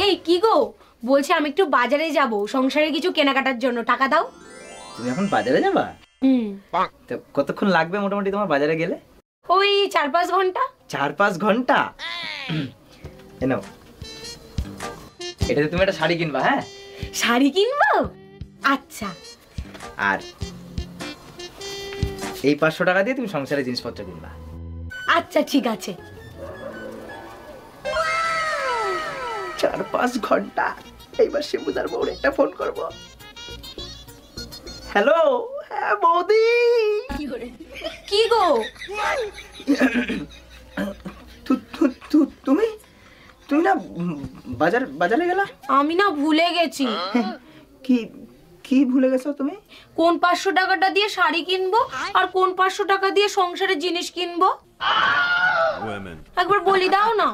এই কি গো, বলছি আমি একটু বাজারে যাব সংসারে কিছু কেনাকাটার জন্য, টাকা দাও। তুমি এখন বাজারে যাবা? হুম। তো কতক্ষণ লাগবে মোটামুটি তোমার বাজারে গেলে? ওই 4-5 ঘন্টা। 4-5 ঘন্টা? এনো, এটাতে তুমি একটা শাড়ি কিনবা, হ্যাঁ? শাড়ি কিনবো? আচ্ছা। আর এই 500 টাকা দিয়ে তুমি সংসারে জিনিসপত্র কিনবা। আচ্ছা ঠিক আছে। 4-5 ঘন্টা। এইবার শিবুদার বউরে একটা ফোন করব। হ্যালো, হ্যাঁ বৌদি। কি গো? তুমি তুমি না বাজারে গেলা? আমি না ভুলে গেছি। কি কি ভুলে গেছো তুমি? কোন 500 টাকাটা দিয়ে শাড়ি কিনবো আর কোন 500 টাকা দিয়ে সংসারের জিনিস কিনবো একবার বলি দাও না।